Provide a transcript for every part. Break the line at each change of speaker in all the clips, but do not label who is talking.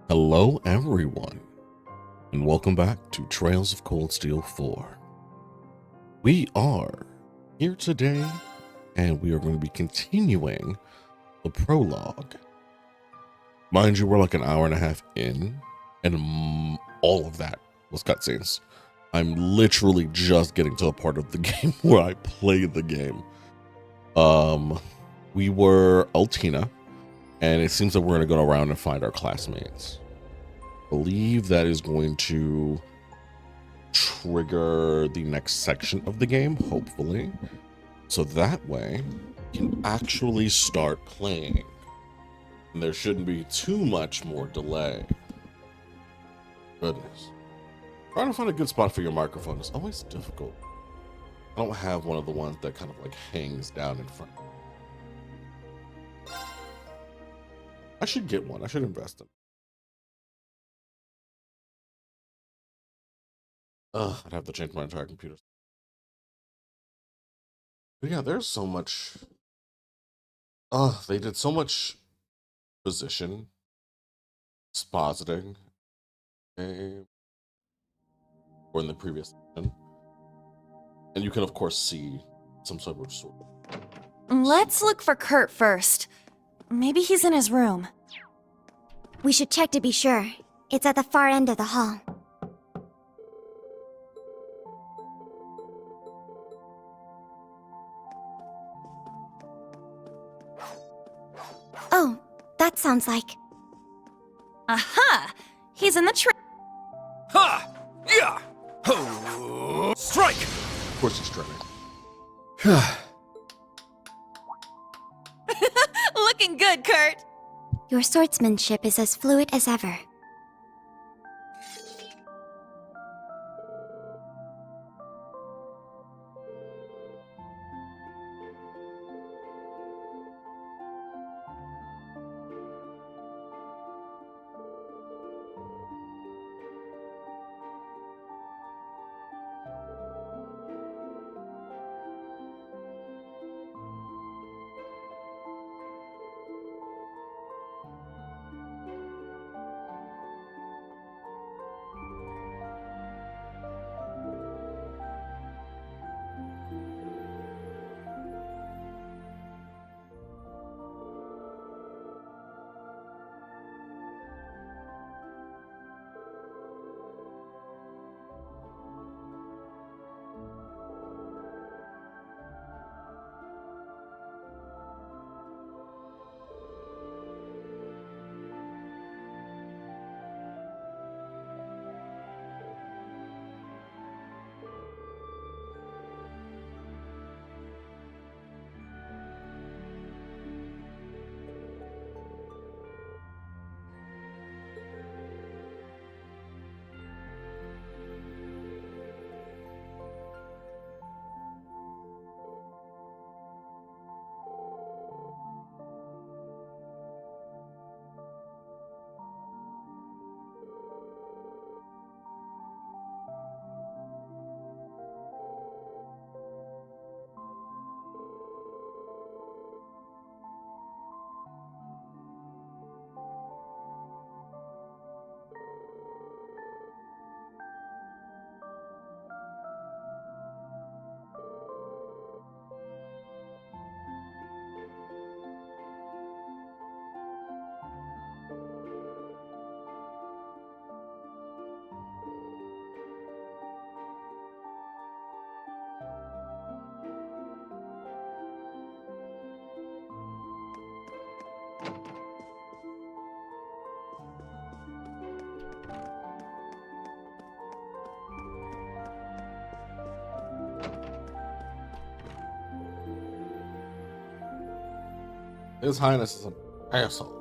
Hello, everyone, and welcome back to Trails of Cold Steel 4. We are here today, and we are going to be continuing the prologue. Mind you, we're like an hour and a half in, and all of that was cutscenes. I'm literally just getting to the part of the game where I play the game. We were Altina, and it seems that we're going to go around and find our classmates. Believe that is going to trigger the next section of the game, hopefully, so that way we can actually start playing and there shouldn't be too much more delay. Goodness, trying to find a good spot for your microphone is always difficult. I don't have one of the ones that kind of like hangs down in front. I should get one. I should invest in. I'd have to change my entire computer. But yeah, there's so much. They did so much position expositing or in the previous section. And you can of course see some sort of
Let's look for Kurt first. Maybe he's in his room.
We should check to be sure. It's at the far end of the hall. Oh, that sounds like...
Aha! He's in the tree.
Ha! Yeah! Ho! Strike!
Of course he's trying.
Looking good, Kurt.
Your swordsmanship is as fluid as ever.
His Highness is an asshole.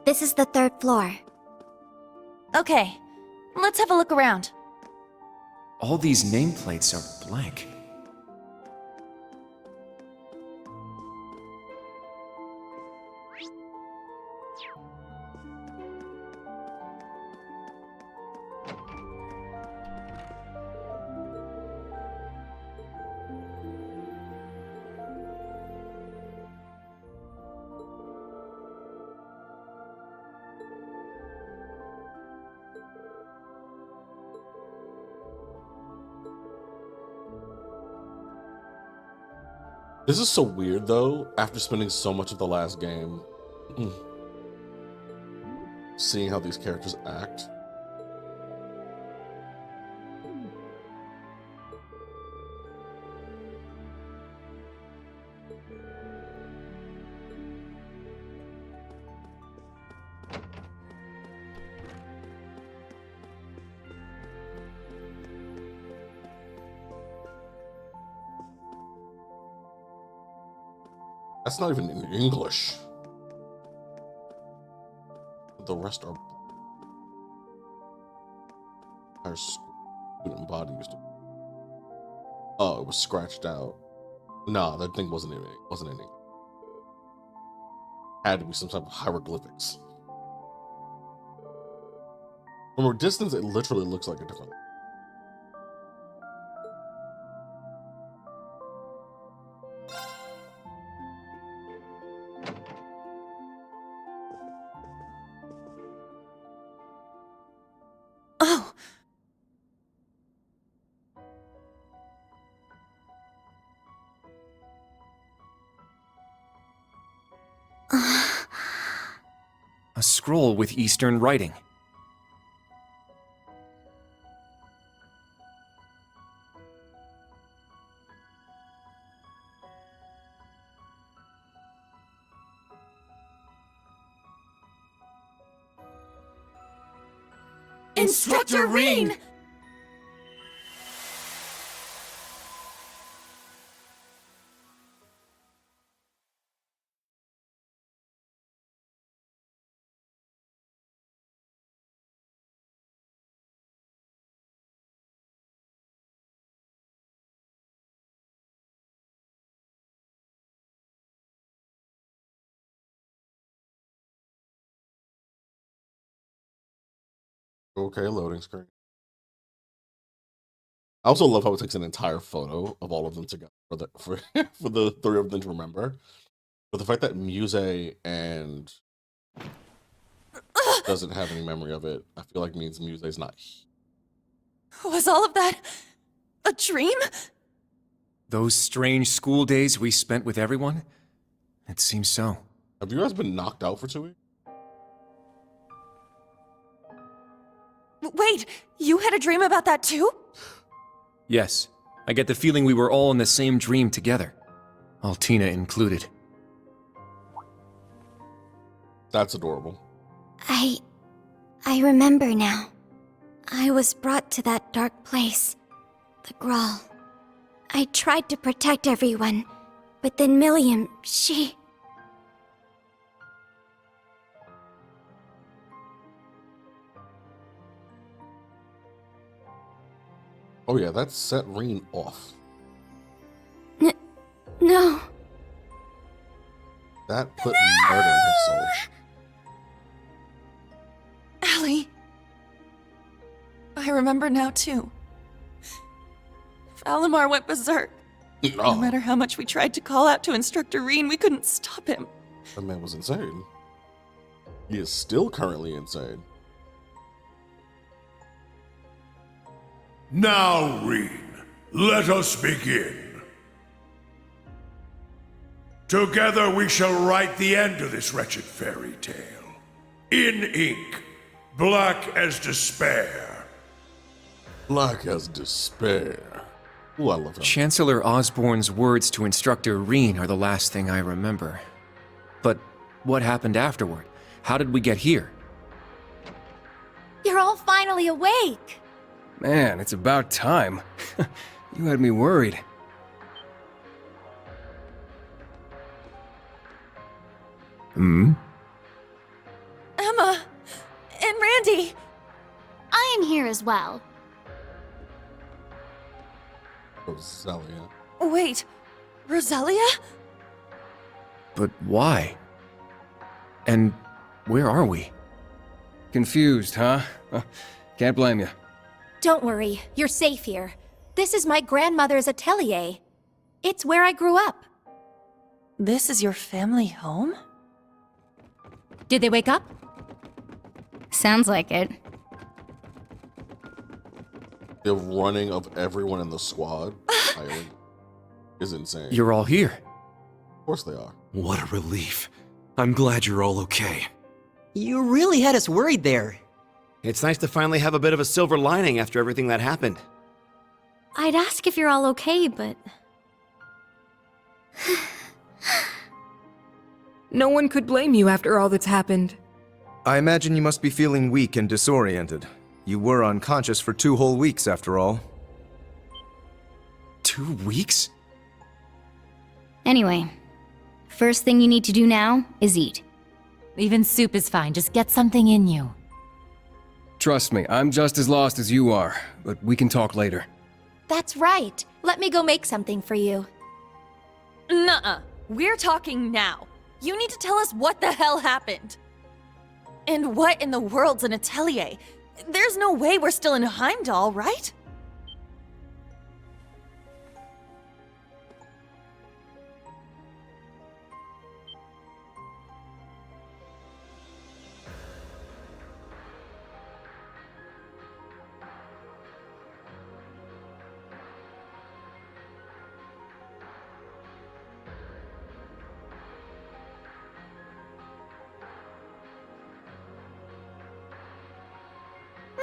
This is the 3rd floor.
Okay, let's have a look around.
All these nameplates are blank.
This is so weird, though, after spending so much of the last game. Seeing how these characters act. That's not even in English. The rest are. Our student body used to. Oh, it was scratched out. Nah, that thing wasn't in it. Wasn't in it. Had to be some type of hieroglyphics. From a distance, it literally looks like a different.
Oh,
A scroll with Eastern writing.
Instructor Reen!
Okay, loading screen. I also love how it takes an entire photo of all of them together for the for the 3 of them to remember. But the fact that Muse and doesn't have any memory of it, I feel like means Muse's not.
Was all of that a dream?
Those strange school days we spent with everyone? It seems so.
Have you guys been knocked out for 2 weeks?
Wait, you had a dream about that too?
Yes, I get the feeling we were all in the same dream together. Altina included.
That's adorable.
I remember now. I was brought to that dark place. The Grawl. I tried to protect everyone, but then Milliam, she...
Oh yeah, that set Reen off.
No.
That put murder in his soul.
Allie. I remember now too. Valimar went berserk. No matter how much we tried to call out to Instructor Reen, we couldn't stop him.
That man was insane. He is still currently insane.
Now, Reen, let us begin. Together we shall write the end of this wretched fairy tale. In ink, black as despair.
Black as despair. Ooh, I love him.
Chancellor Osborne's words to Instructor Reen are the last thing I remember. But what happened afterward? How did we get here?
You're all finally awake!
Man, it's about time. You had me worried.
Hmm?
Emma! And Randy!
I am here as well.
Rosalia.
Wait, Rosalia?
But why? And where are we?
Confused, huh? Can't blame you.
Don't worry, you're safe here. This is my grandmother's atelier. It's where I grew up.
This is your family home?
Did they wake up? Sounds like it.
The running of everyone in the squad island is insane.
You're all here.
Of course they are.
What a relief. I'm glad you're all okay.
You really had us worried there. It's nice to finally have a bit of a silver lining after everything that happened.
I'd ask if you're all okay, but...
No one could blame you after all that's happened.
I imagine you must be feeling weak and disoriented. You were unconscious for 2 whole weeks, after all.
2 weeks?
Anyway, first thing you need to do now is eat.
Even soup is fine, just get something in you.
Trust me, I'm just as lost as you are, but we can talk later.
That's right. Let me go make something for you.
Nuh-uh. We're talking now. You need to tell us what the hell happened. And what in the world's an atelier? There's no way we're still in Heimdall, right?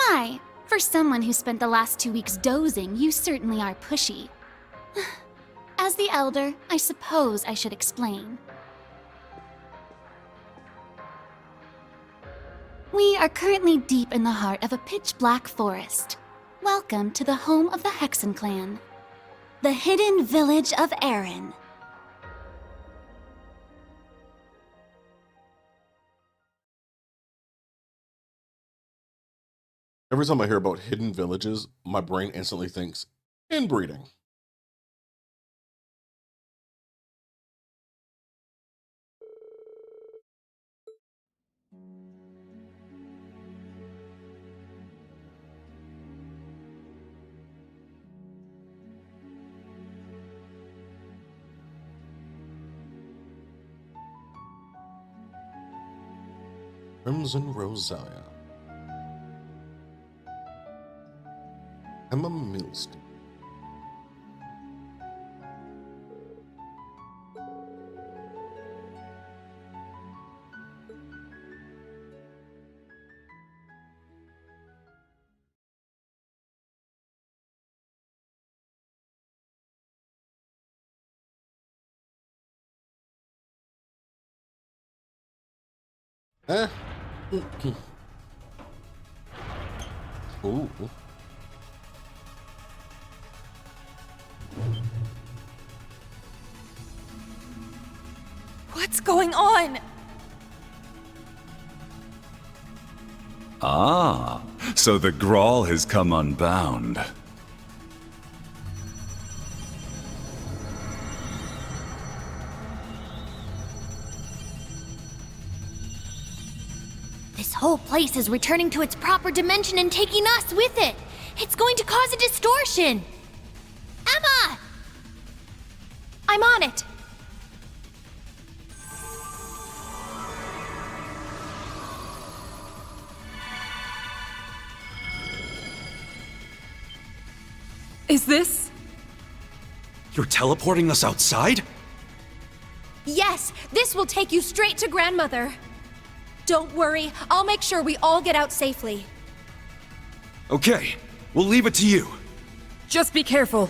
My, for someone who spent the last 2 weeks dozing, you certainly are pushy. As the elder, I suppose I should explain. We are currently deep in the heart of a pitch-black forest. Welcome to the home of the Hexen clan. The hidden village of Erin.
Every time I hear about hidden villages, my brain instantly thinks inbreeding. Crimson Rosalia. Emma Milstein. Ooh.
What's going on?
Ah, so the Grawl has come unbound.
This whole place is returning to its proper dimension and taking us with it. It's going to cause a distortion. Emma! I'm on it.
Is this?
You're teleporting us outside?
Yes, this will take you straight to Grandmother. Don't worry, I'll make sure we all get out safely.
Okay, we'll leave it to you.
Just be careful.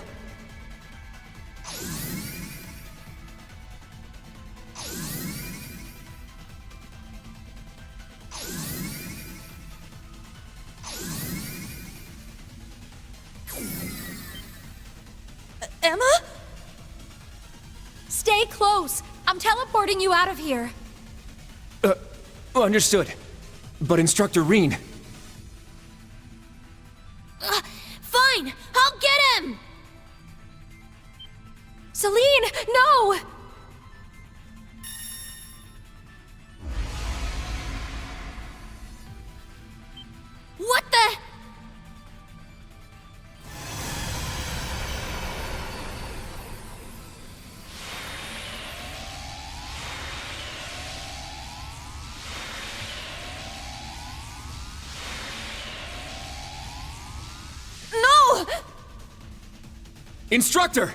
Emma?
Stay close. I'm teleporting you out of here.
Understood. But Instructor Reen...
Fine, I'll get him! Celine, no! What the?
No!
Instructor!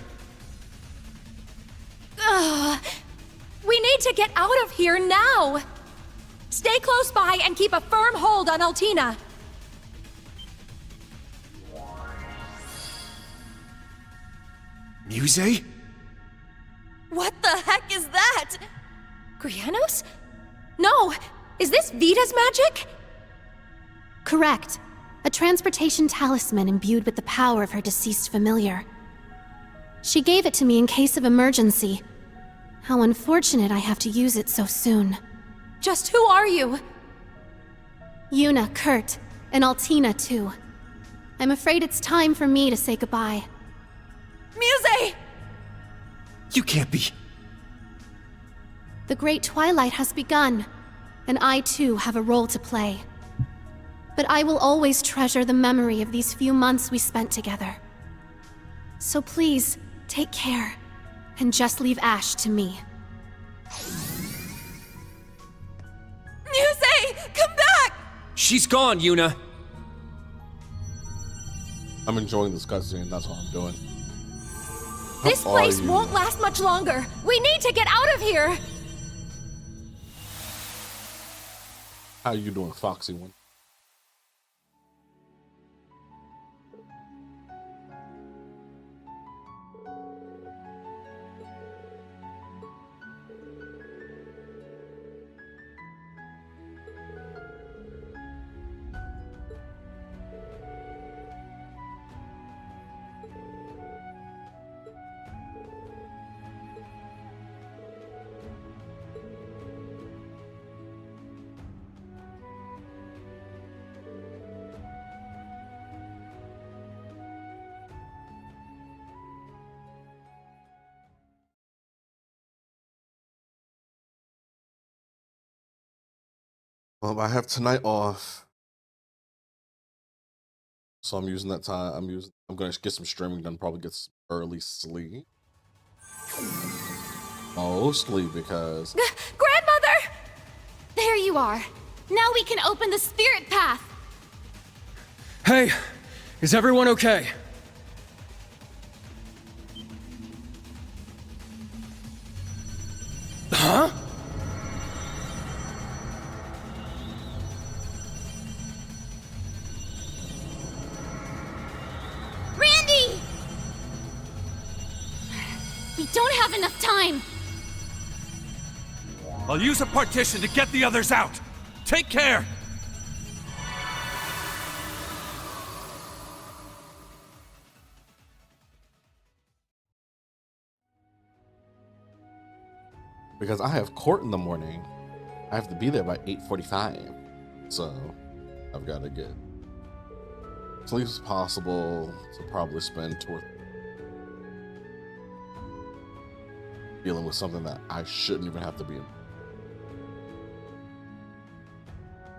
We need to get out of here now! Stay close by and keep a firm hold on Altina.
Muse?
What the heck is that?
Grianos? No! Is this Vita's magic?
Correct. A transportation talisman imbued with the power of her deceased familiar. She gave it to me in case of emergency. How unfortunate I have to use it so soon.
Just who are you?
Yuna, Kurt, and Altina too. I'm afraid it's time for me to say goodbye.
Muse!
You can't be...
The Great Twilight has begun, and I too have a role to play. But I will always treasure the memory of these few months we spent together. So please, take care, and just leave Ash to me.
Muse! Come back!
She's gone, Yuna!
I'm enjoying this cutscene, that's what I'm doing.
This place won't last much longer. We need to get out of here!
How you doing, Foxy One? I have tonight off, so I'm using that time. I'm gonna get some streaming done. Probably get some early sleep, mostly because
Grandmother!
There you are. Now we can open the spirit path.
Hey, is everyone okay? Huh?
Randy! We don't have enough time.
I'll use a partition to get the others out. Take care!
because I have court in the morning. I have to be there by 8:45, so I've got to get sleep as possible to probably spend dealing with something that I shouldn't even have to be in.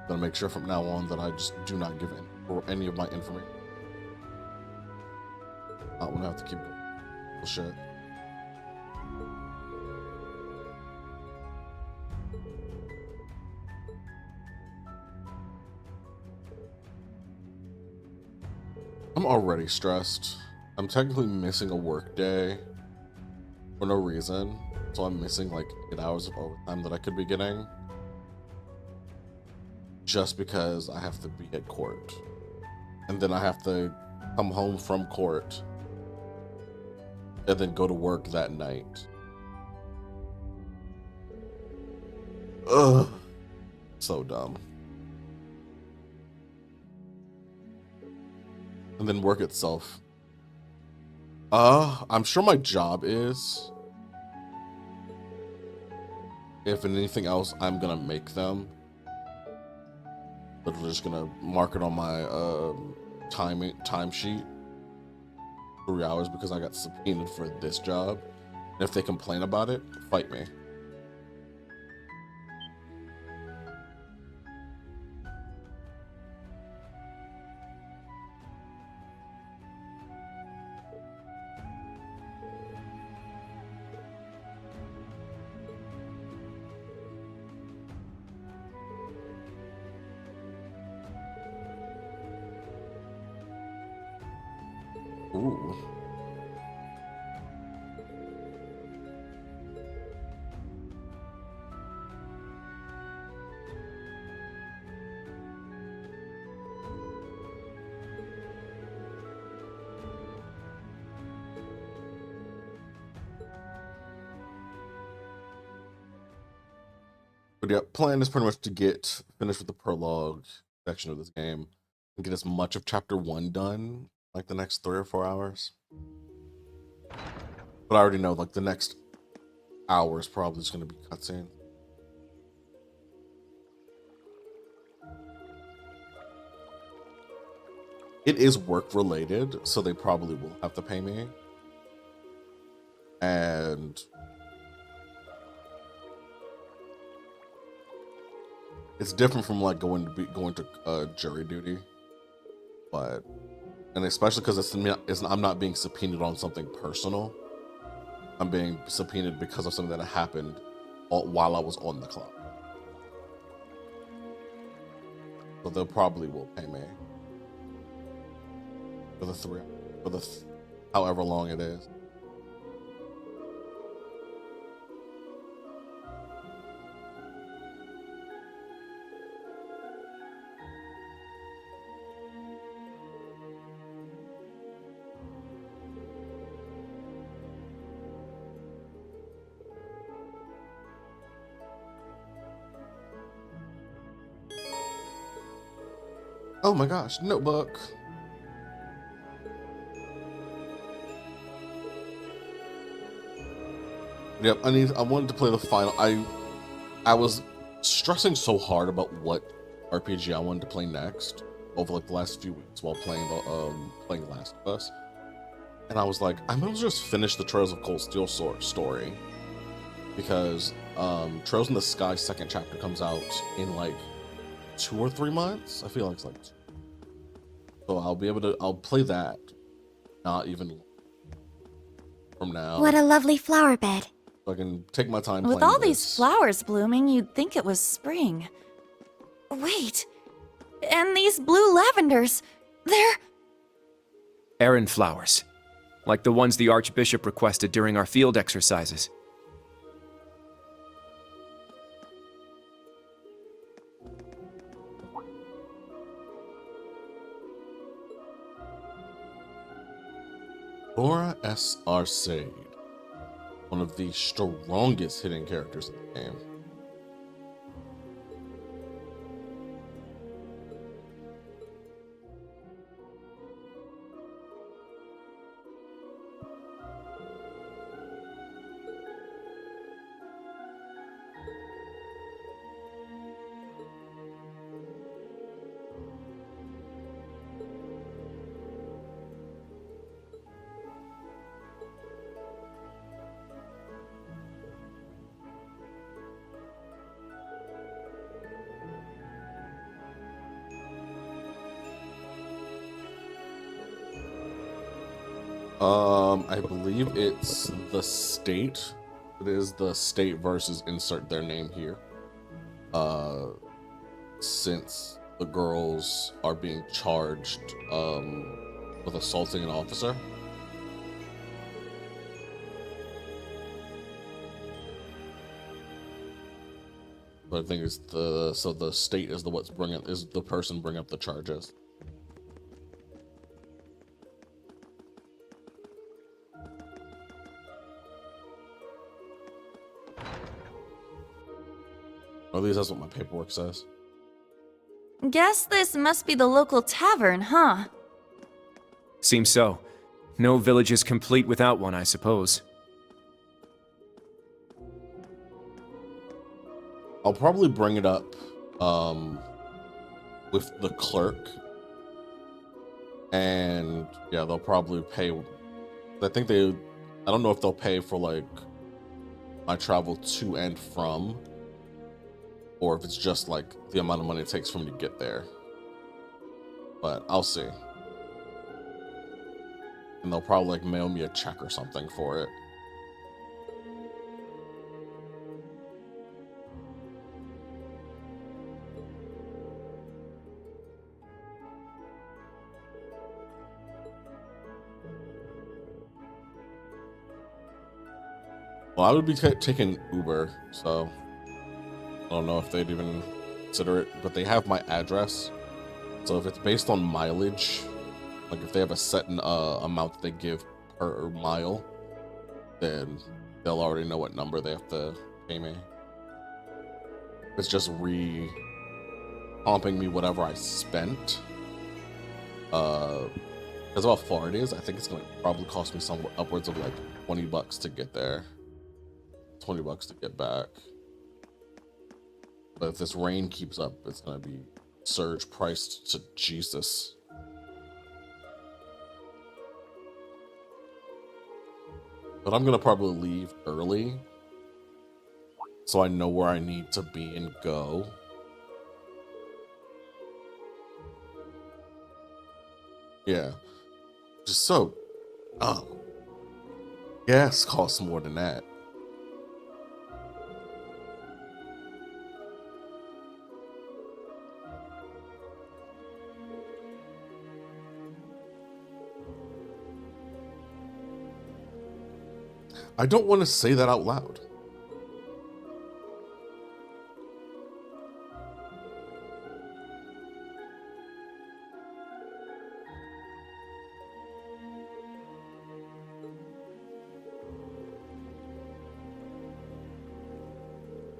Gonna make sure from now on that I just do not give in for any of my information. Not when I have to keep going. Bullshit. I'm already stressed. I'm technically missing a work day for no reason. So I'm missing like 8 hours of overtime that I could be getting. Just because I have to be at court. And then I have to come home from court. And then go to work that night. Ugh. So dumb. And then work itself I'm sure my job is. If anything else, I'm gonna make them. But we're just gonna mark it on my timesheet. 3 hours because I got subpoenaed for this job. And if they complain about it, fight me. Ooh. But yeah, plan is pretty much to get finished with the prologue section of this game and get as much of chapter 1 done like the next 3 or 4 hours. But I already know like the next hour is probably just going to be cutscene. It is work related, so they probably will have to pay me. And it's different from like going to jury duty, but and especially because I'm not being subpoenaed on something personal. I'm being subpoenaed because of something that happened while I was on the clock. So they'll probably will pay me for the however long it is. Oh my gosh, notebook. Yep, I wanted to play the final. I was stressing so hard about what RPG I wanted to play next over like the last few weeks while playing Last of Us. And I was like, I'm gonna just finish the Trails of Cold Steel story. Because Trails in the Sky second chapter comes out in like 2 or 3 months. I feel like it's like 2. So I'll play that not even from now.
What a lovely flower bed.
So I can take my time
With
playing
all
this.
these flowers blooming, you'd think it was spring. Wait. And these blue lavenders, they're...
Errand flowers. Like the ones the Archbishop requested during our field exercises.
Laura S. Arcade, one of the strongest hidden characters in the game. I believe it's the state. It is the state versus insert their name here. Since the girls are being charged with assaulting an officer. But I think it's the state is the person bringing up the charges. Or at least that's what my paperwork says.
Guess this must be the local tavern, huh?
Seems so. No village is complete without one, I suppose.
I'll probably bring it up with the clerk. And yeah, they'll probably pay. I don't know if they'll pay for like my travel to and from, or if it's just like the amount of money it takes for me to get there. But I'll see. And they'll probably like mail me a check or something for it. Well, I would be taking Uber, so I don't know if they'd even consider it, but they have my address. So if it's based on mileage, like if they have a set amount that they give per mile, then they'll already know what number they have to pay me. It's just comping me whatever I spent. Because of how far it is, I think it's going to probably cost me somewhere upwards of like $20 to get there. $20 to get back. But if this rain keeps up, it's gonna be surge priced to Jesus. But I'm gonna probably leave early so I know where I need to be and go. Yeah. Just so gas costs more than that. I don't want to say that out loud.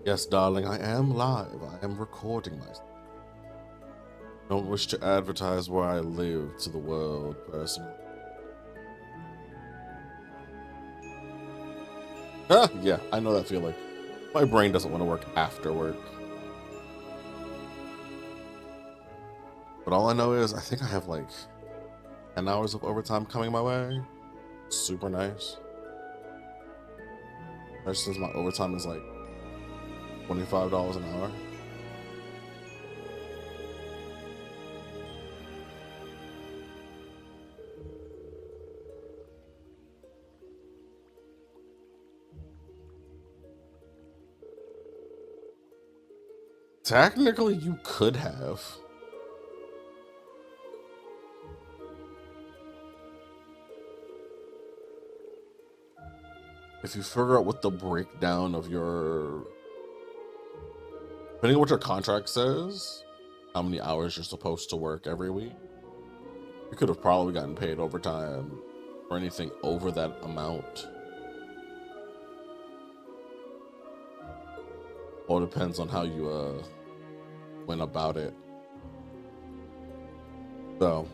Yes, darling, I am live. I am recording myself. Don't wish to advertise where I live to the world, personally. Yeah, I know that feeling. My brain doesn't want to work after work. But all I know is I think I have like 10 hours of overtime coming my way. Super nice. Especially since my overtime is like $25 an hour. Technically, you could have. If you figure out what the breakdown of your... Depending on what your contract says, how many hours you're supposed to work every week, you could have probably gotten paid overtime for anything over that amount. All depends on how you went about it. So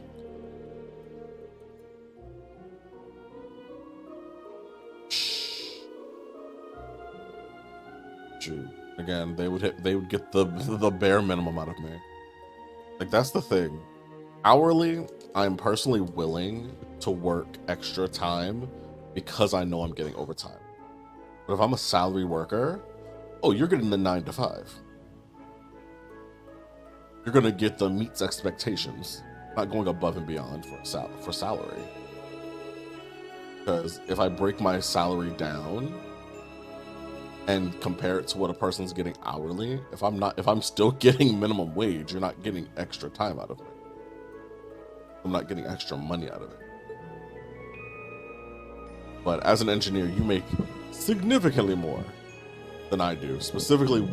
shoot. Again, they would get the bare minimum out of me. Like, that's the thing. Hourly, I'm personally willing to work extra time because I know I'm getting overtime. But if I'm a salary worker, oh, you're getting the 9 to 5. You're gonna get the meets expectations, not going above and beyond for salary. Because if I break my salary down and compare it to what a person's getting hourly, if I'm still getting minimum wage, you're not getting extra time out of me. I'm not getting extra money out of it. But as an engineer, you make significantly more than I do, specifically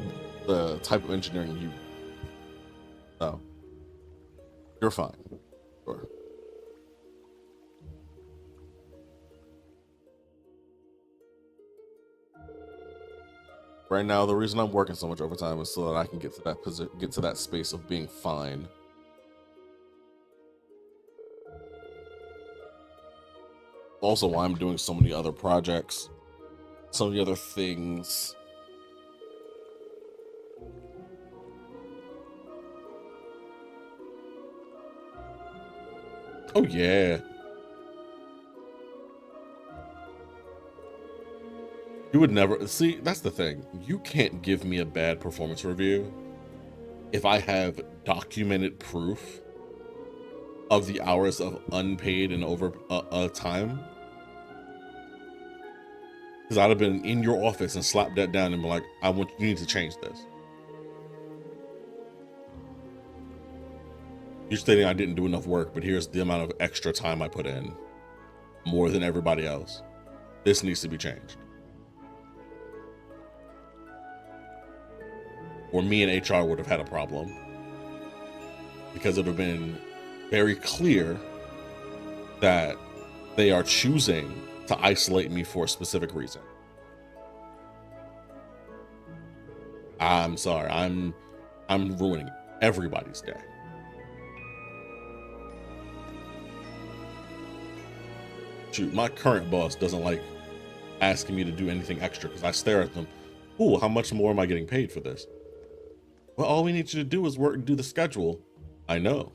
the type of engineering you. So you're fine. Sure. Right now, the reason I'm working so much overtime is so that I can get to that space of being fine. Also why I'm doing so many other projects, so many other things. Oh yeah. You would never see, that's the thing. You can't give me a bad performance review if I have documented proof of the hours of unpaid and over time. Because I'd have been in your office and slapped that down and be like, you need to change this. You're stating I didn't do enough work, but here's the amount of extra time I put in, more than everybody else. This needs to be changed. Or me and HR would have had a problem, because it would have been very clear that they are choosing to isolate me for a specific reason. I'm sorry, I'm ruining everybody's day. Shoot, my current boss doesn't like asking me to do anything extra because I stare at them. Ooh, how much more am I getting paid for this? Well, all we need you to do is work and do the schedule. I know.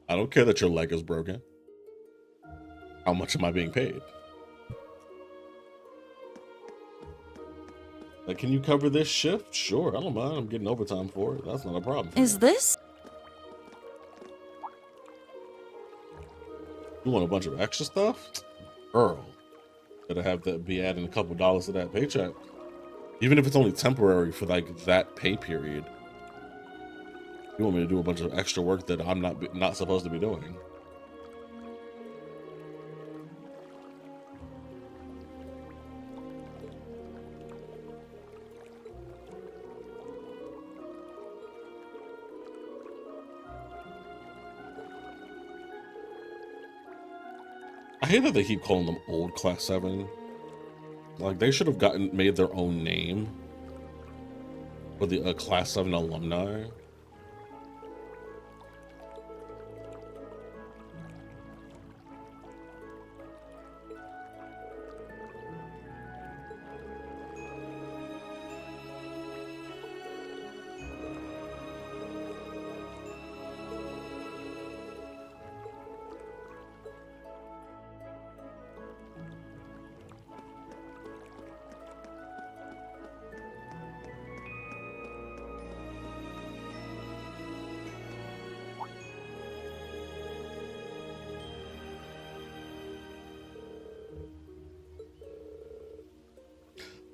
I don't care that your leg is broken. How much am I being paid? Like, can you cover this shift? Sure, I don't mind. I'm getting overtime for it. That's not a problem.
Is this?
You want a bunch of extra stuff? Girl, gotta have that be adding a couple dollars to that paycheck. Even if it's only temporary for like that pay period. You want me to do a bunch of extra work that I'm not supposed to be doing. I hate that they keep calling them old Class 7. Like, they should have made their own name for the Class 7 alumni.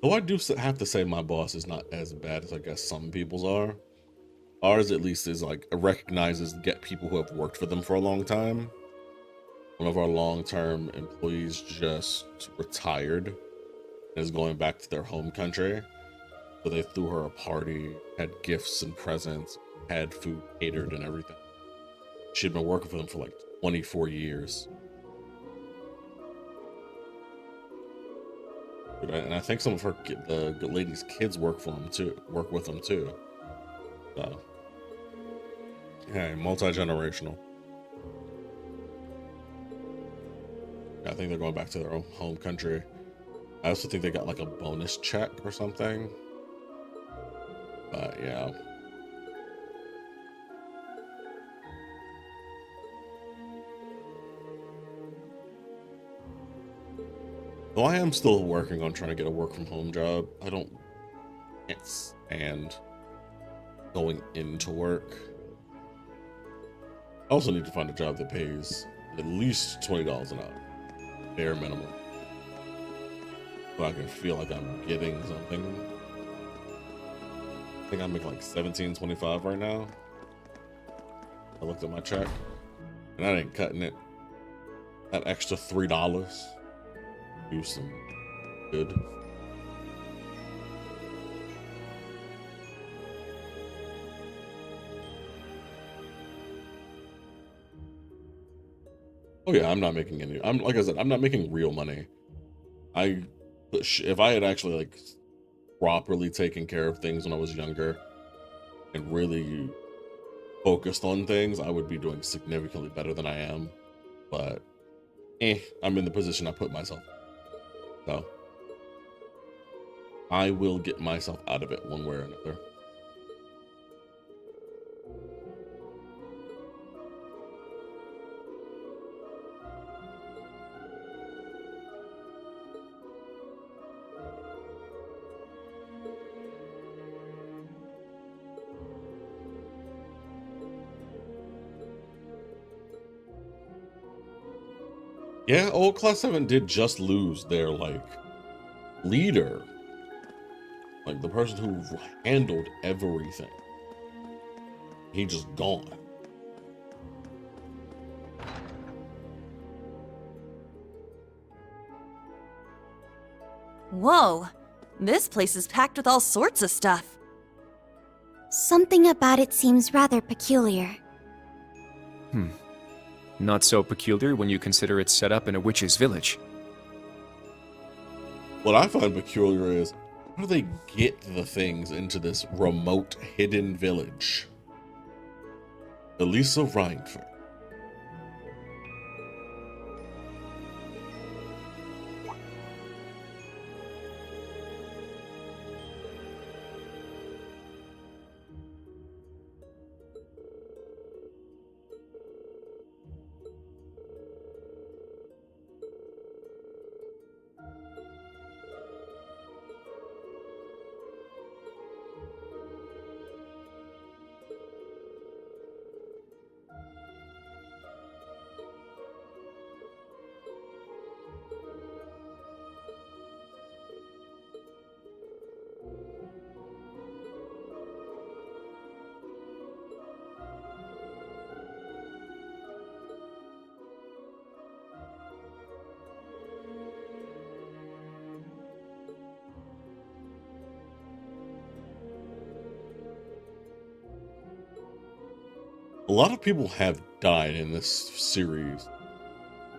Though I do have to say my boss is not as bad as I guess some people's are. Ours at least is like recognizes get people who have worked for them for a long time. One of our long-term employees just retired and is going back to their home country. So they threw her a party, had gifts and presents, had food catered and everything. She'd been working for them for like 24 years. And I think some of her the lady's kids work with them too. So yeah, multi-generational. I think they're going back to their own home country. I also think they got like a bonus check or something. But yeah. Though I am still working on trying to get a work from home job. I can't stand going into work. I also need to find a job that pays at least $20 an hour. Bare minimum. So I can feel like I'm getting something. I think I'm making like $17.25 right now. I looked at my check and I ain't cutting it. That extra $3. Do some good. Oh yeah, I'm not making any. Like I said, I'm not making real money. If I had actually like properly taken care of things when I was younger and really focused on things, I would be doing significantly better than I am. But I'm in the position I put myself. So I will get myself out of it one way or another. Yeah, old Class 7 did just lose their, like, leader. Like, the person who handled everything. He just gone.
Whoa, this place is packed with all sorts of stuff.
Something about it seems rather peculiar.
Not so peculiar when you consider it's set up in a witch's village.
What I find peculiar is, how do they get the things into this remote, hidden village? Elisa Reinford. A lot of people have died in this series,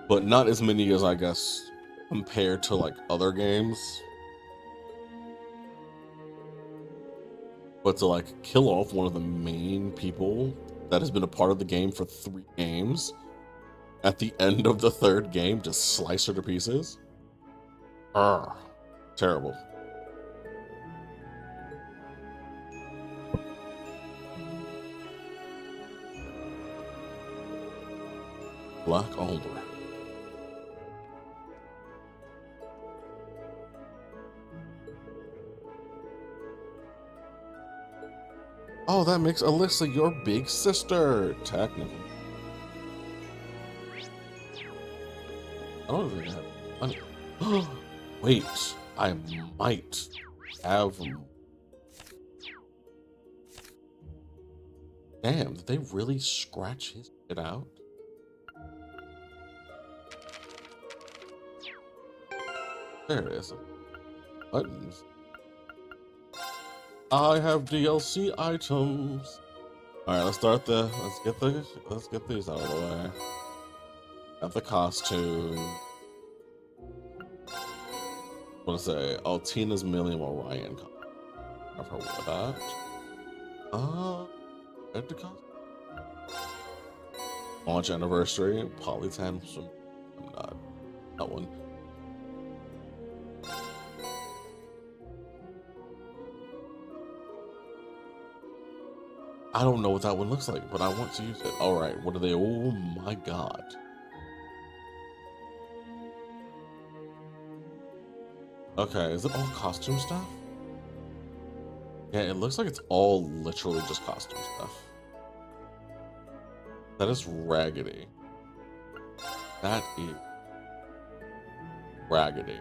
but not as many as I guess compared to like other games. But to like kill off one of the main people that has been a part of the game for 3 games, at the end of the 3rd game, just slice her to pieces. Terrible. Black Ombre. Oh, that makes Alyssa your big sister, technically. I don't think I have money. Wait, I might have. Damn, did they really scratch his shit out? There it is. Buttons. I have DLC items. All right, let's get these out of the way. Got the costume. What to say? Oh, Tina's Million Orion. I've heard of that. Add the costume. Launch anniversary. Polytan. I'm not that one. I don't know what that one looks like, but I want to use it. All right, what are they? Oh my god. Okay, is it all costume stuff? Yeah, it looks like it's all literally just costume stuff. That is raggedy. That is raggedy.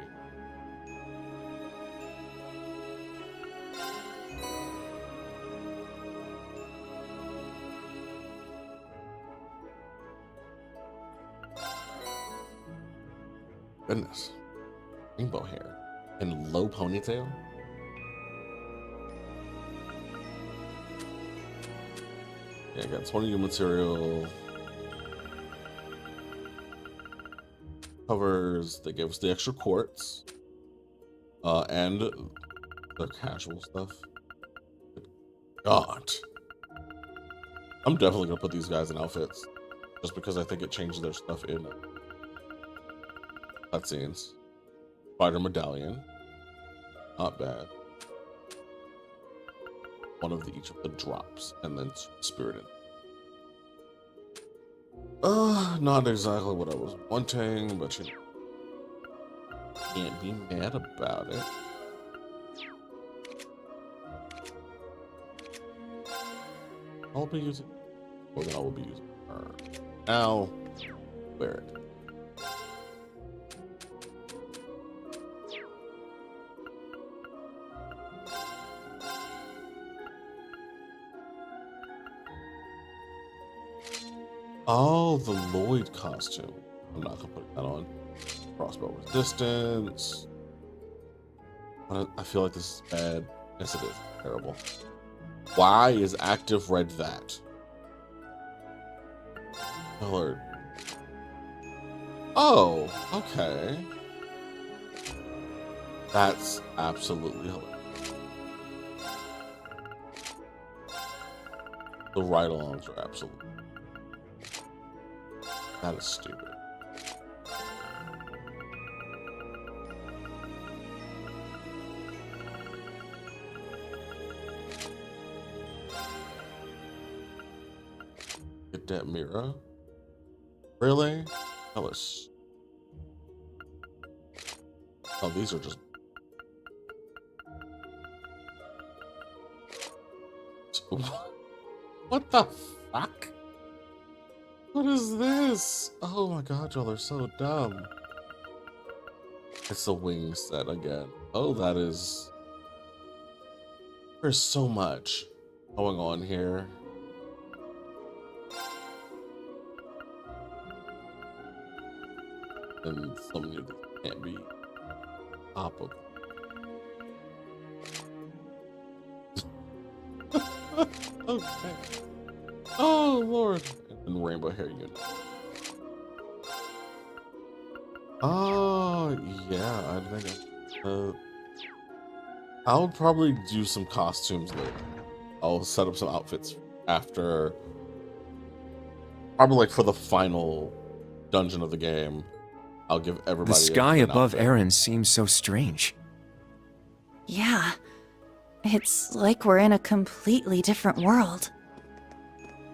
Goodness. Rainbow hair. And low ponytail? Yeah, I got 20 new material. Covers, they gave us the extra quartz. And the casual stuff. God. I'm definitely gonna put these guys in outfits. Just because I think it changes their stuff in cutscenes. Spider medallion. Not bad. One of each of the drops, and then spirited. Not exactly what I was wanting, but you know, can't be mad about it. I'll be using. Well, then I will be using her. Now, wear it. Oh, the Lloyd costume. I'm not gonna put that on. Crossbow resistance. I feel like this is bad. Yes, it is. Terrible. Why is active red that? Colored. Oh, okay. That's absolutely hilarious. The ride-alongs are absolutely. That is stupid. Get that mirror. Really? Tell us. Oh, these are just. What the fuck? What is this? Oh my god, y'all are so dumb. It's the wing set again. Oh, that is. There's so much going on here. And so many of them can't be oppable. Okay. Oh Lord. And rainbow hair unit. Oh yeah, I think I'll probably do some costumes later. I'll set up some outfits after, probably like for the final dungeon of the game. I'll give everybody.
The sky above Aaron seems so strange.
Yeah. It's like we're in a completely different world.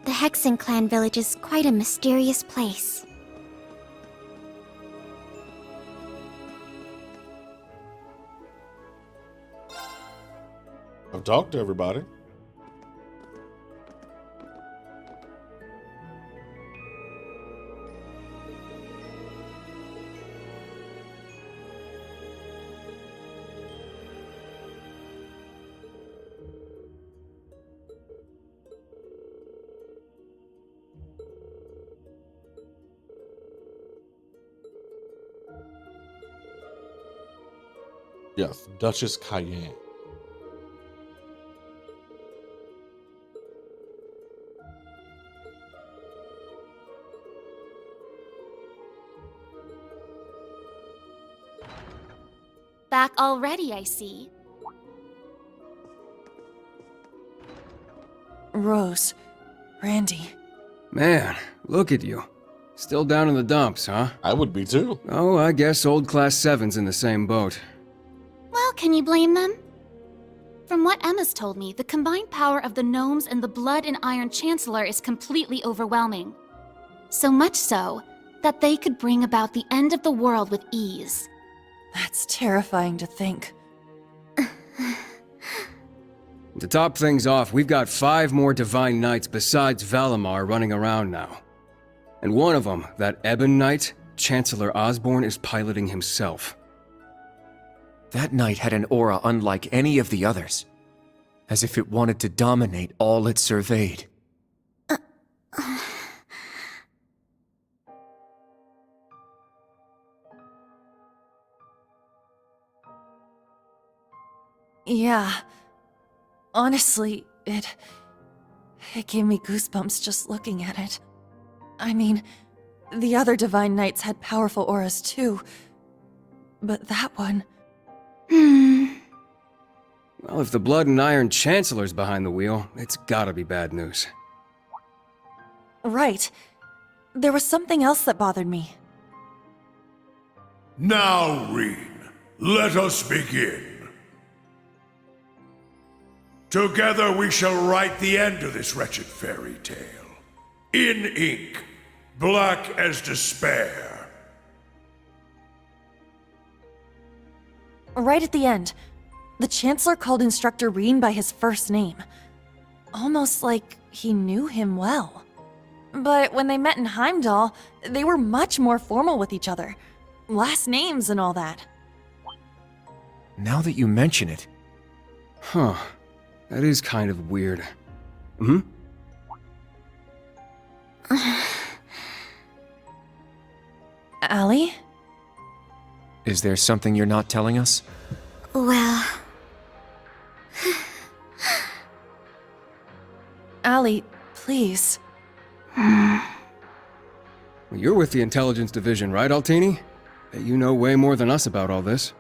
The Hexen clan village is quite a mysterious place.
I've talked to everybody. Yes, Duchess Cayenne.
Back already, I see.
Rose, Randy.
Man, look at you. Still down in the dumps, huh?
I would be too.
Oh, I guess old Class 7's in the same boat.
Well, can you blame them? From what Emma's told me, the combined power of the gnomes and the Blood and Iron Chancellor is completely overwhelming. So much so, that they could bring about the end of the world with ease.
That's terrifying to think.
To top things off, we've got 5 more Divine Knights besides Valimar running around now. And one of them, that Ebon Knight, Chancellor Osborne is piloting himself.
That knight had an aura unlike any of the others, as if it wanted to dominate all it surveyed.
Yeah. Honestly, it gave me goosebumps just looking at it. I mean, the other Divine Knights had powerful auras too, but that one...
Well, if the Blood and Iron Chancellor's behind the wheel, it's gotta be bad news.
Right. There was something else that bothered me.
Now, Reen, let us begin. Together we shall write the end of this wretched fairy tale. In ink, black as despair.
Right at the end, the Chancellor called Instructor Reen by his first name. Almost like he knew him well. But when they met in Heimdall, they were much more formal with each other. Last names and all that.
Now that you mention it...
Huh. That is kind of weird. Hmm?
Allie?
Is there something you're not telling us?
Well...
Allie, please.
You're with the Intelligence Division, right, Altini? Bet you know way more than us about all this.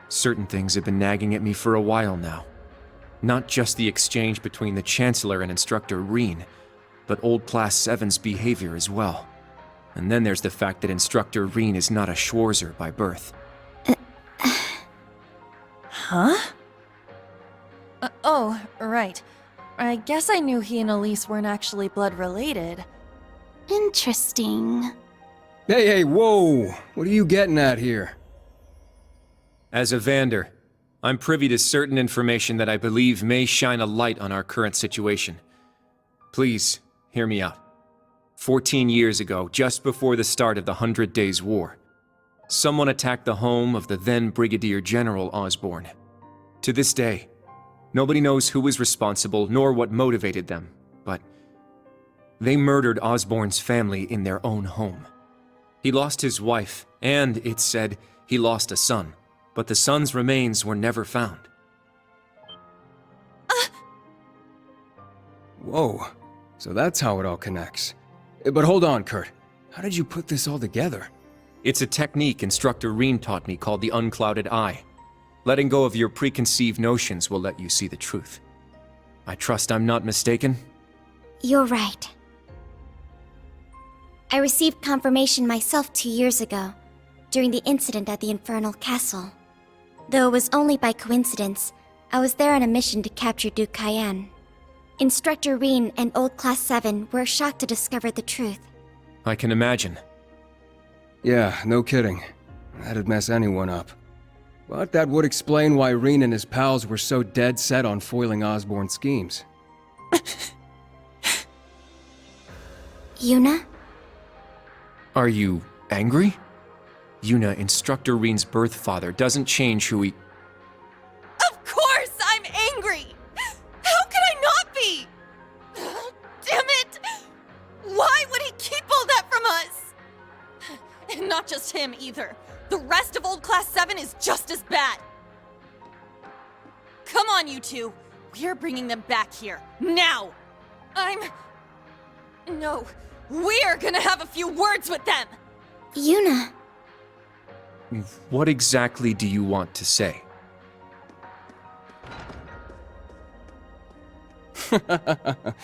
Certain things have been nagging at me for a while now. Not just the exchange between the Chancellor and Instructor Reen, but Old Class 7's behavior as well. And then there's the fact that Instructor Reen is not a Schwarzer by birth.
Huh? Oh, right. I guess I knew he and Elise weren't actually blood related.
Interesting.
Hey, whoa! What are you getting at here?
As a Vander, I'm privy to certain information that I believe may shine a light on our current situation. Please, hear me out. 14 years ago, just before the start of the 100 Days War, someone attacked the home of the then Brigadier General Osborne. To this day, nobody knows who was responsible nor what motivated them, but they murdered Osborne's family in their own home. He lost his wife, and, it's said, he lost a son, but the son's remains were never found.
Whoa. So that's how it all connects. But hold on, Kurt. How did you put this all together?
It's a technique Instructor Reen taught me called the unclouded eye. Letting go of your preconceived notions will let you see the truth. I trust I'm not mistaken?
You're right. I received confirmation myself 2 years ago, during the incident at the Infernal Castle. Though it was only by coincidence, I was there on a mission to capture Duke Cayenne. Instructor Reen and Old Class 7 were shocked to discover the truth.
I can imagine.
Yeah, no kidding. That'd mess anyone up. But that would explain why Reen and his pals were so dead set on foiling Osborne's schemes.
Yuna?
Are you angry? Yuna, Instructor Reen's birth father, doesn't change who he...
Of course I'm angry! How could I not be? Damn it! Why would he keep all that from us? And not just him either. The rest of Old Class 7 is just as bad. Come on, you two. We're bringing them back here. Now! No. We're gonna have a few words with them!
Yuna.
What exactly do you want to say?
Well,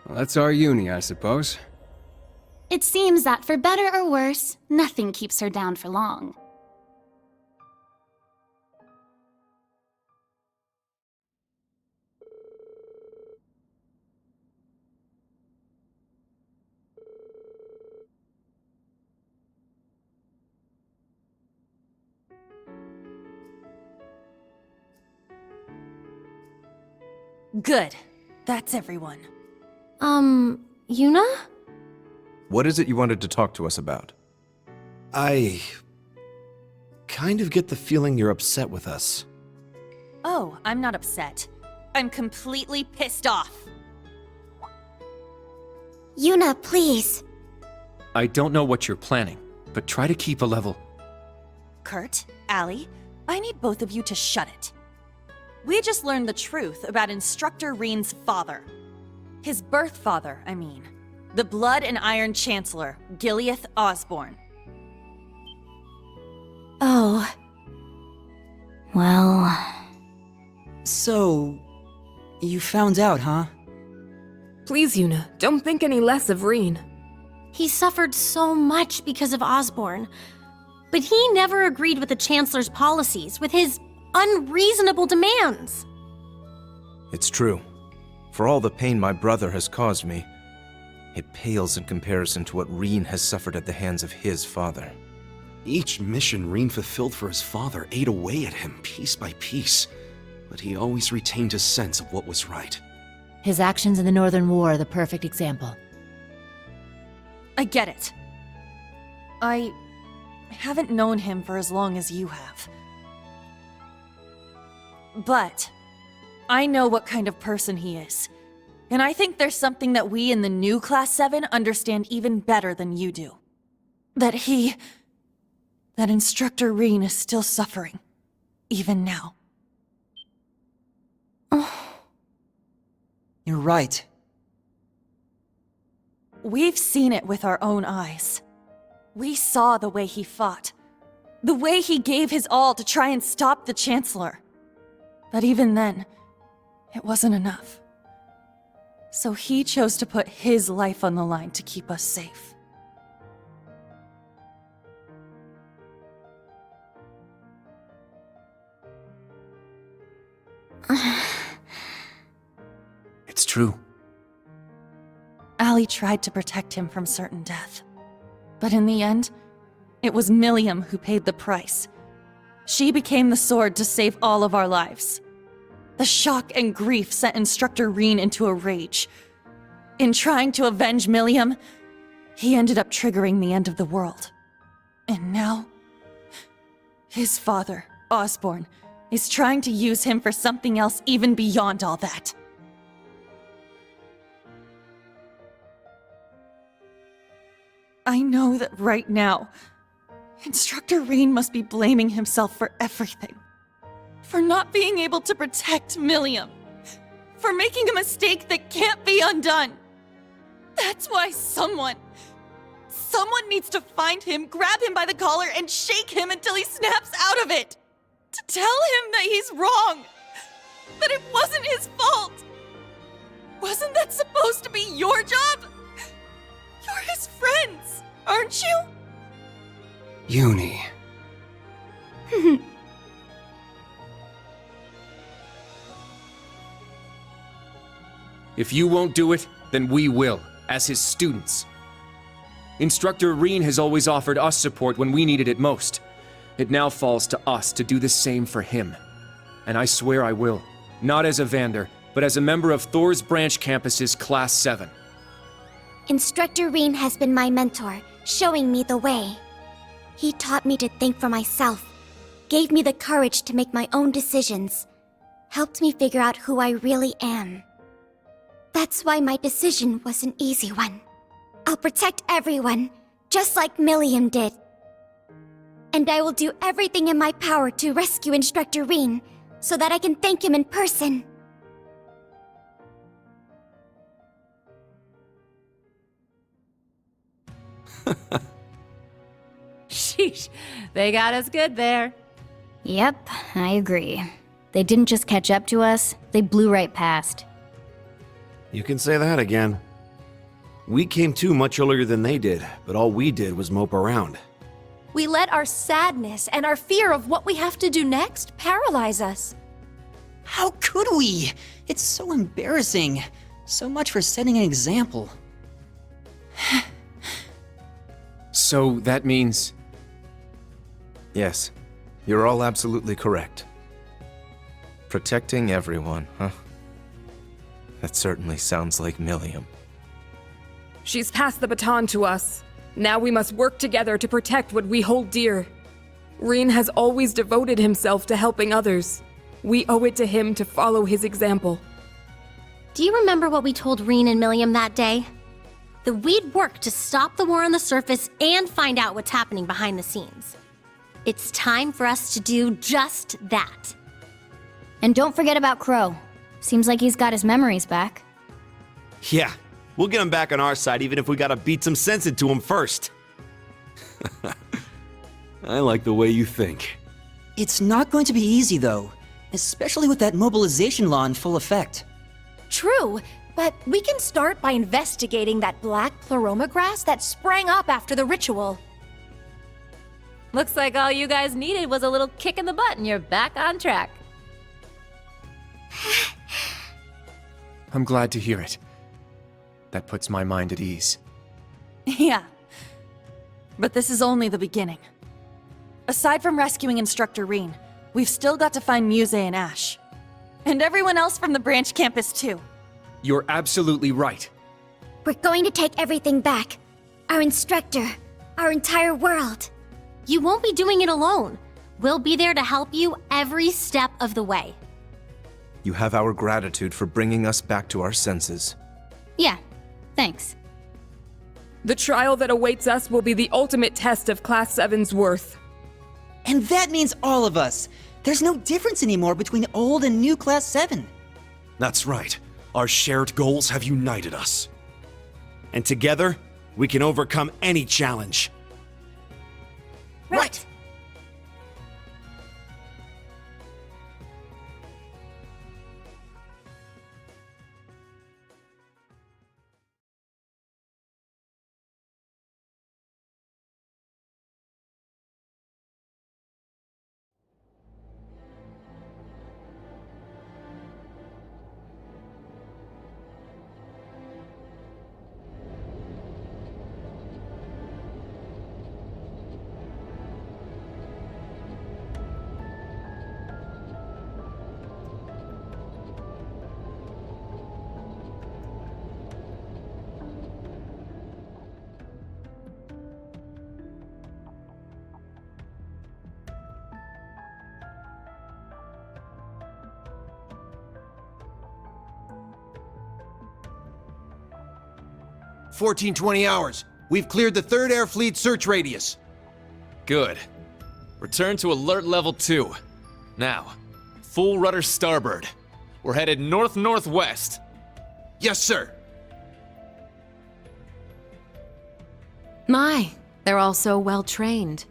that's our uni, I suppose.
It seems that for better or worse, nothing keeps her down for long.
Good. That's everyone.
Yuna?
What is it you wanted to talk to us about?
I kind of get the feeling you're upset with us.
Oh, I'm not upset. I'm completely pissed off.
Yuna, please.
I don't know what you're planning, but try to keep a level.
Kurt, Allie, I need both of you to shut it. We just learned the truth about Instructor Reen's father. His birth father, I mean. The Blood and Iron Chancellor, Gileath Osborne.
Oh. Well...
So... you found out, huh?
Please, Yuna, don't think any less of Reen.
He suffered so much because of Osborne. But he never agreed with the Chancellor's policies, with his unreasonable demands.
It's true. For all the pain my brother has caused me, it pales in comparison to what Reen has suffered at the hands of his father.
Each mission Reen fulfilled for his father ate away at him piece by piece, but he always retained his sense of what was right.
His actions in the Northern War are the perfect example.
I get it. I haven't known him for as long as you have. But I know what kind of person he is. And I think there's something that we in the new Class 7 understand even better than you do. That Instructor Reen is still suffering. Even now.
You're right.
We've seen it with our own eyes. We saw the way he fought. The way he gave his all to try and stop the Chancellor. But even then, it wasn't enough. So he chose to put his life on the line to keep us safe.
It's true.
Allie tried to protect him from certain death. But in the end, it was Milliam who paid the price. She became the sword to save all of our lives. The shock and grief sent Instructor Reen into a rage. In trying to avenge Milliam, he ended up triggering the end of the world. And now, his father, Osborne, is trying to use him for something else even beyond all that. I know that right now, Instructor Reen must be blaming himself for everything. For not being able to protect Milliam. For making a mistake that can't be undone. That's why someone needs to find him, grab him by the collar, and shake him until he snaps out of it. To tell him that he's wrong. That it wasn't his fault. Wasn't that supposed to be your job? You're his friends, aren't you?
Uni.
If you won't do it, then we will, as his students. Instructor Reen has always offered us support when we needed it most. It now falls to us to do the same for him. And I swear I will, not as a Vander, but as a member of Thor's Branch Campus's Class 7.
Instructor Reen has been my mentor, showing me the way. He taught me to think for myself, gave me the courage to make my own decisions, helped me figure out who I really am. That's why my decision was an easy one. I'll protect everyone, just like Milliam did. And I will do everything in my power to rescue Instructor Reen, so that I can thank him in person.
Sheesh, they got us good there.
Yep, I agree. They didn't just catch up to us, they blew right past.
You can say that again. We came to much earlier than they did, but all we did was mope around.
We let our sadness and our fear of what we have to do next paralyze us.
How could we? It's so embarrassing. So much for setting an example.
So that means...
Yes, you're all absolutely correct. Protecting everyone, huh? That certainly sounds like Milliam.
She's passed the baton to us. Now we must work together to protect what we hold dear. Reen has always devoted himself to helping others. We owe it to him to follow his example.
Do you remember what we told Reen and Milliam that day? That we'd work to stop the war on the surface and find out what's happening behind the scenes. It's time for us to do just that.
And don't forget about Crow. Seems like he's got his memories back.
Yeah, we'll get him back on our side even if we gotta beat some sense into him first.
I like the way you think.
It's not going to be easy, though. Especially with that mobilization law in full effect.
True, But we can start by investigating that black pleroma grass that sprang up after the ritual.
Looks like all you guys needed was a little kick in the butt and you're back on track.
I'm glad to hear it. That puts my mind at ease.
Yeah. But this is only the beginning. Aside from rescuing Instructor Reen, we've still got to find Muse and Ash. And everyone else from the branch campus, too.
You're absolutely right.
We're going to take everything back. Our instructor, our entire world.
You won't be doing it alone. We'll be there to help you every step of the way.
You have our gratitude for bringing us back to our senses.
Yeah, thanks.
The trial that awaits us will be the ultimate test of Class 7's worth.
And that means all of us. There's no difference anymore between old and new Class 7.
That's right. Our shared goals have united us. And together, we can overcome any challenge.
Right.
"14, 20 hours. We've cleared the 3rd Air Fleet search radius."
Good. Return to alert level 2. Now, full rudder starboard. We're headed north-northwest.
Yes, sir.
My, they're all so well trained.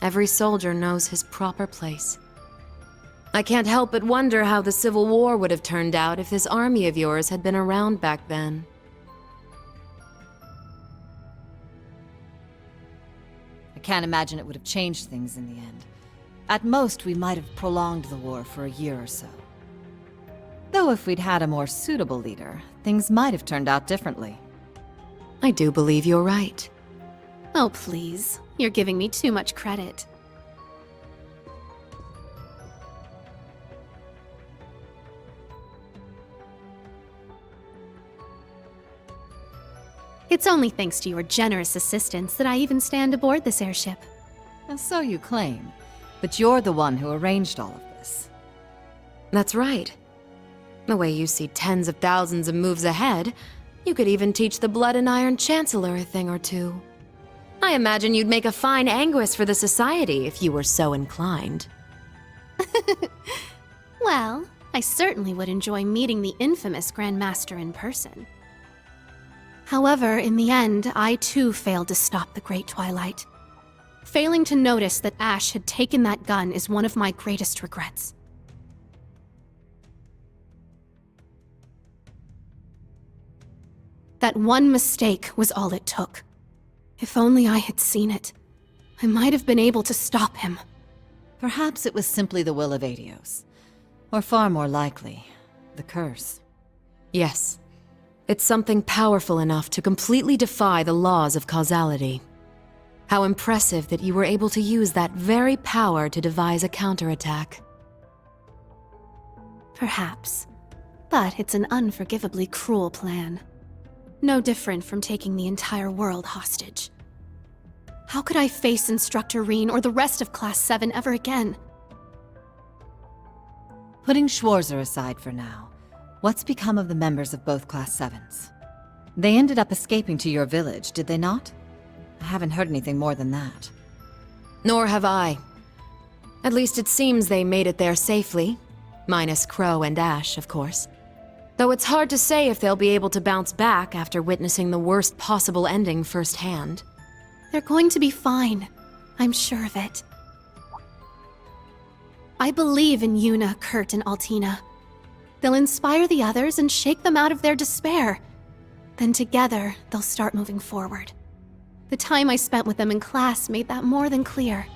Every soldier knows his proper place. I can't help but wonder how the Civil War would have turned out if this army of yours had been around back then.
I can't imagine it would have changed things in the end. At most, we might have prolonged the war for a year or so. Though if we'd had a more suitable leader, things might have turned out differently.
I do believe you're right.
Oh, please. You're giving me too much credit. It's only thanks to your generous assistance that I even stand aboard this airship.
And so you claim. But you're the one who arranged all of this.
That's right. The way you see tens of thousands of moves ahead, you could even teach the Blood and Iron Chancellor a thing or two. I imagine you'd make a fine Anguis for the Society if you were so inclined.
Well, I certainly would enjoy meeting the infamous Grand Master in person. However, in the end, I too failed to stop the Great Twilight. Failing to notice that Ash had taken that gun is one of my greatest regrets. That one mistake was all it took. If only I had seen it, I might have been able to stop him.
Perhaps it was simply the will of Adios. Or far more likely, the curse.
Yes. It's something powerful enough to completely defy the laws of causality. How impressive that you were able to use that very power to devise a counterattack.
Perhaps. But it's an unforgivably cruel plan. No different from taking the entire world hostage. How could I face Instructor Reen or the rest of Class 7 ever again?
Putting Schwarzer aside for now, what's become of the members of both Class 7s? They ended up escaping to your village, did they not? I haven't heard anything more than that.
Nor have I. At least it seems they made it there safely. Minus Crow and Ash, of course. Though it's hard to say if they'll be able to bounce back after witnessing the worst possible ending firsthand.
They're going to be fine. I'm sure of it. I believe in Yuna, Kurt, and Altina. They'll inspire the others and shake them out of their despair. Then together, they'll start moving forward. The time I spent with them in class made that more than clear.